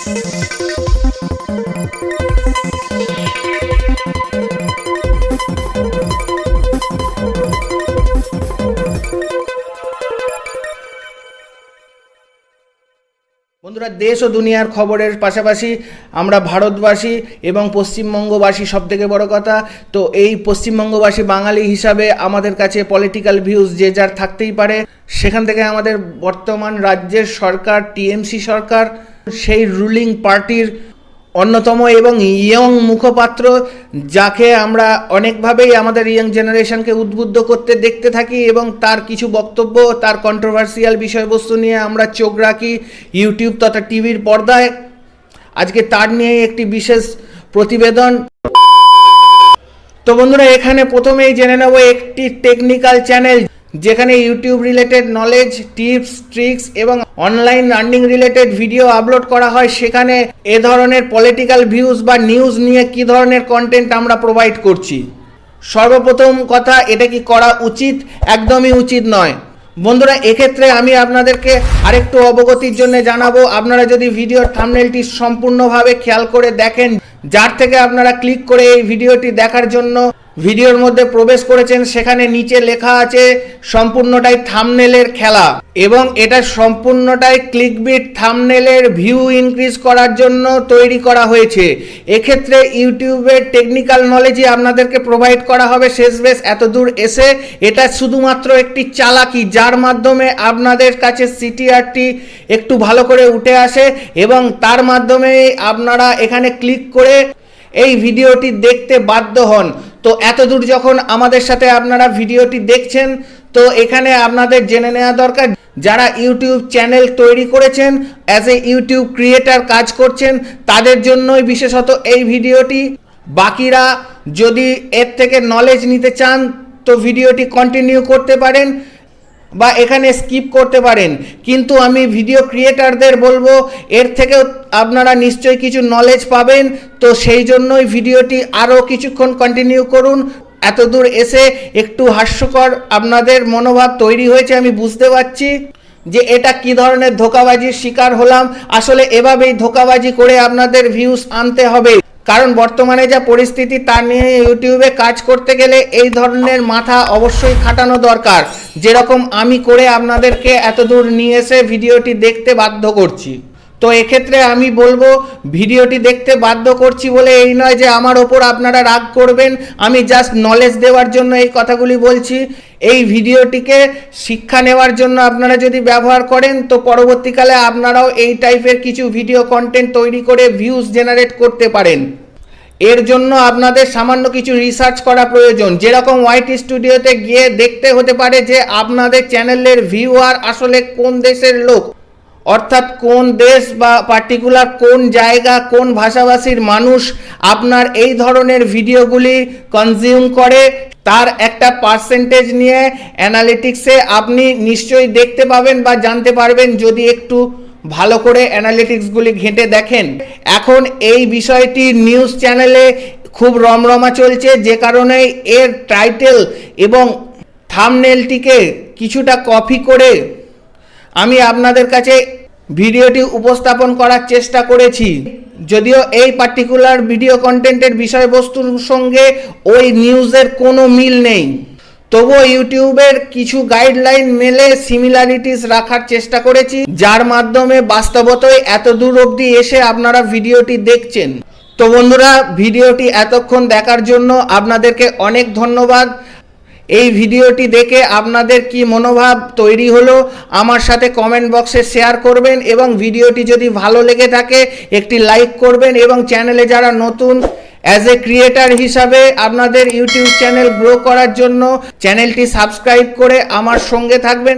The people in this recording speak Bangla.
বন্ধুরা, দেশ ও দুনিয়ার খবরের পাশাপাশি আমরা ভারতবাসী এবং পশ্চিমবঙ্গবাসী, সবথেকে বড় কথা, তো এই পশ্চিমবঙ্গবাসী বাঙালি হিসাবে আমাদের কাছে পলিটিক্যাল ভিউজ যে যার থাকতেই পারে। সেখান থেকে আমাদের বর্তমান রাজ্যের সরকার, টিএমসি সরকার, সেই রুলিং পার্টির অন্যতম এবং ইয়ং মুখপাত্র, যাকে আমরা অনেকভাবেই আমাদের ইয়ং জেনারেশনকে উদ্বুদ্ধ করতে দেখতে থাকি এবং তার কিছু বক্তব্য, তার কন্ট্রোভার্সিয়াল বিষয়বস্তু নিয়ে আমরা চোখ রাখি ইউটিউব তথা টিভির পর্দায়। আজকে তার নিয়ে একটি বিশেষ প্রতিবেদন। তো বন্ধুরা, এখানে প্রথমেই জেনে নেব একটি টেকনিক্যাল চ্যানেল যেখানে YouTube related knowledge, tips, tricks এবং online earning related video upload করা হয়। সেখানে এ ধরনের পলিটিক্যাল ভিউজ বা নিউজ নিয়ে কি ধরনের কন্টেন্ট আমরা প্রোভাইড করছি। সর্বপ্রথম কথা, এটা কি করা উচিত? একদমই উচিত নয়। বন্ধুরা, এক্ষেত্রে আমি আপনাদেরকে আরেকটু অবগতির জন্য জানাবো, আপনারা যদি ভিডিওর থাম্বনেলটি সম্পূর্ণভাবে খেয়াল করে দেখেন, যার থেকে আপনারা ক্লিক করে এই ভিডিওটি দেখার জন্য ভিডিওর মধ্যে প্রবেশ করেছেন, সেখানে নিচে লেখা আছে সম্পূর্ণটাই থাম্বনেলের খেলা এবং এটা সম্পূর্ণটাই ক্লিকবিট থাম্বনেলের ভিউ ইনক্রিজ করার জন্য তৈরি করা হয়েছে। এক্ষেত্রে ইউটিউবের টেকনিক্যাল নলেজই আপনাদেরকে প্রোভাইড করা হবে। শেষ বেশ এত দূর এসে এটা শুধুমাত্র একটি চালাকি, যার মাধ্যমে আপনাদের কাছে সিটিআরটি একটু ভালো করে উঠে আসে এবং তার মাধ্যমে আপনারা এখানে ক্লিক করে এই ভিডিওটি দেখতে বাধ্য হন। তো এতদূর যখন আমাদের সাথে আপনারা ভিডিওটি দেখছেন, তো এখানে আপনাদের জেনে নেওয়া দরকার, যারা ইউটিউব চ্যানেল তৈরি করেছেন, অ্যাজ এ ইউটিউব ক্রিয়েটার কাজ করছেন, তাদের জন্যই বিশেষত এই ভিডিওটি। বাকিরা যদি এর থেকে নলেজ নিতে চান তো ভিডিওটি কন্টিনিউ করতে পারেন বা এখানে স্কিপ করতে পারেন, কিন্তু আমি ভিডিও ক্রিয়েটারদের বলবো এর থেকেও আপনারা নিশ্চয়ই কিছু নলেজ পাবেন। তো সেই জন্যই ভিডিওটি আরও কিছুক্ষণ কন্টিনিউ করুন। এত দূর এসে একটু হাস্যকর আপনাদের মনোভাব তৈরি হয়েছে, আমি বুঝতে পারছি যে এটা কি ধরনের ধোঁকাবাজির শিকার হলাম। আসলে এভাবেই ধোঁকাবাজি করে আপনাদের ভিউজ আনতে হবে, কারণ বর্তমানে যা পরিস্থিতি তা নিয়ে ইউটিউবে কাজ করতে গেলে এই ধরনের মাথা অবশ্যই খাটানো দরকার, যেরকম আমি করে আপনাদেরকে এত দূর নিয়ে এসে ভিডিওটি দেখতে বাধ্য করছি। তো এক্ষেত্রে আমি বলবো, ভিডিওটি দেখতে বাধ্য করছি বলে এই নয় যে আমার ওপর আপনারা রাগ করবেন। আমি জাস্ট নলেজ দেওয়ার জন্য এই কথাগুলি বলছি। এই ভিডিওটিকে শিক্ষা নেওয়ার জন্য আপনারা যদি ব্যবহার করেন, তো পরবর্তীকালে আপনারাও এই টাইপের কিছু ভিডিও কন্টেন্ট তৈরি করে ভিউজ জেনারেট করতে পারেন। এর জন্য আপনাদের সামান্য কিছু রিসার্চ করা প্রয়োজন, যেরকম ওয়াইটি স্টুডিওতে গিয়ে দেখতে হতে পারে যে আপনাদের চ্যানেলের ভিউয়ার আসলে কোন দেশের লোক, অর্থাৎ কোন দেশ বা পার্টিকুলার কোন জায়গা, কোন ভাষাভাষীর মানুষ আপনার এই ধরনের ভিডিওগুলি কনজিউম করে, তার একটা পার্সেন্টেজ নিয়ে অ্যানালিটিক্সে আপনি নিশ্চয়ই দেখতে পাবেন বা জানতে পারবেন যদি একটু ভালো করে অ্যানালিটিক্সগুলি ঘেঁটে দেখেন। এখন এই বিষয়টি নিউজ চ্যানেলে খুব রমরমা চলছে, যে কারণে এর টাইটেল এবং থাম্বনেলটিকে কিছুটা কপি করে আমি আপনাদের কাছে ভিডিওটি উপস্থাপন করার চেষ্টা করেছি। যদিও এই পার্টিকুলার ভিডিও কন্টেন্টের বিষয়বস্তুর সঙ্গে ওই নিউজের কোনো মিল নেই, তবুও ইউটিউবের কিছু গাইডলাইন মেলে সিমিলারিটিস রাখার চেষ্টা করেছি, যার মাধ্যমে বাস্তবতায় এত দূর অবধি এসে আপনারা ভিডিওটি দেখছেন। তো বন্ধুরা, ভিডিওটি এতক্ষণ দেখার জন্য আপনাদেরকে অনেক ধন্যবাদ। এই ভিডিওটি দেখে আপনাদের কি মনোভাব তৈরি হলো আমার সাথে কমেন্ট বক্সে শেয়ার করবেন এবং ভিডিওটি যদি ভালো লেগে থাকে একটি লাইক করবেন এবং চ্যানেলে যারা নতুন, অ্যাজ এ ক্রিয়েটার হিসাবে আপনাদের ইউটিউব চ্যানেল গ্রো করার জন্য চ্যানেলটি সাবস্ক্রাইব করে আমার সঙ্গে থাকবেন।